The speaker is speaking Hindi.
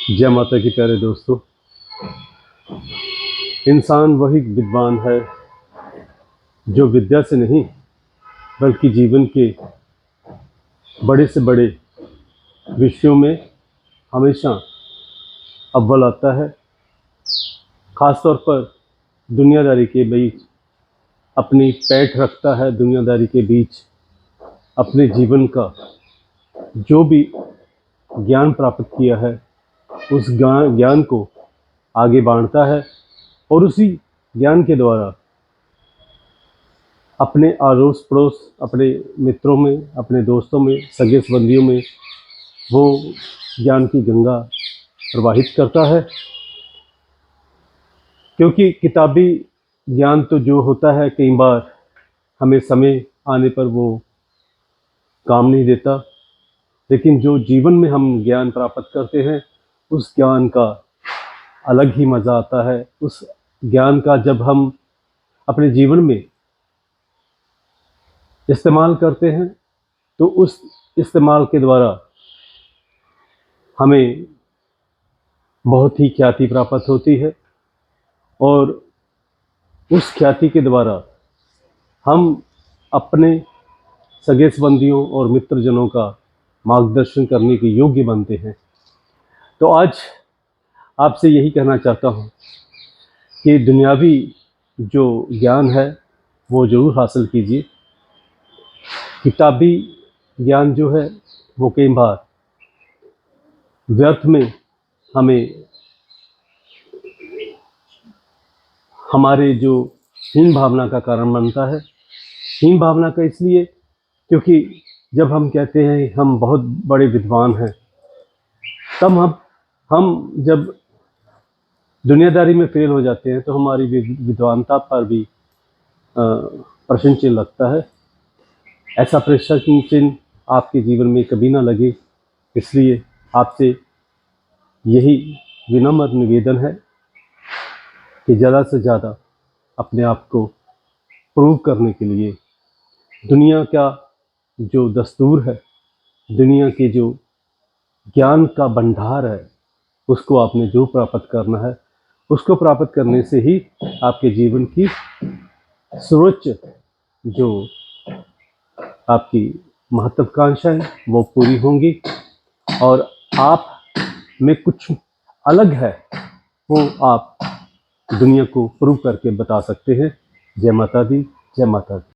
जय माता की प्यारे दोस्तों। इंसान वही विद्वान है जो विद्या से नहीं बल्कि जीवन के बड़े से बड़े विषयों में हमेशा अव्वल आता है। ख़ासतौर पर दुनियादारी के बीच अपनी पैठ रखता है, दुनियादारी के बीच अपने जीवन का जो भी ज्ञान प्राप्त किया है उस ज्ञान को आगे बांटता है और उसी ज्ञान के द्वारा अपने अड़ोस पड़ोस, अपने मित्रों में, अपने दोस्तों में, सगे संबंधियों में वो ज्ञान की गंगा प्रवाहित करता है। क्योंकि किताबी ज्ञान तो जो होता है कई बार हमें समय आने पर वो काम नहीं देता, लेकिन जो जीवन में हम ज्ञान प्राप्त करते हैं उस ज्ञान का अलग ही मज़ा आता है। उस ज्ञान का जब हम अपने जीवन में इस्तेमाल करते हैं तो उस इस्तेमाल के द्वारा हमें बहुत ही ख्याति प्राप्त होती है और उस ख्याति के द्वारा हम अपने सगे संबंधियों और मित्रजनों का मार्गदर्शन करने के योग्य बनते हैं। तो आज आपसे यही कहना चाहता हूँ कि दुनियावी जो ज्ञान है वो ज़रूर हासिल कीजिए। किताबी ज्ञान जो है वो कई बार व्यर्थ में हमें हमारे जो हीन भावना का कारण बनता है। हीन भावना का इसलिए क्योंकि जब हम कहते हैं हम बहुत बड़े विद्वान हैं, तब हम जब दुनियादारी में फेल हो जाते हैं तो हमारी विद्वानता पर भी प्रश्न चिन्ह लगता है। ऐसा प्रश्न चिन्ह आपके जीवन में कभी ना लगे, इसलिए आपसे यही विनम्र निवेदन है कि ज़्यादा से ज़्यादा अपने आप को प्रूव करने के लिए दुनिया का जो दस्तूर है, दुनिया के जो ज्ञान का भंडार है, उसको आपने जो प्राप्त करना है उसको प्राप्त करने से ही आपके जीवन की सर्वोच्च जो आपकी महत्वाकांक्षाएं वो पूरी होंगी और आप में कुछ अलग है वो आप दुनिया को प्रूव करके बता सकते हैं। जय माता दी, जय माता दी।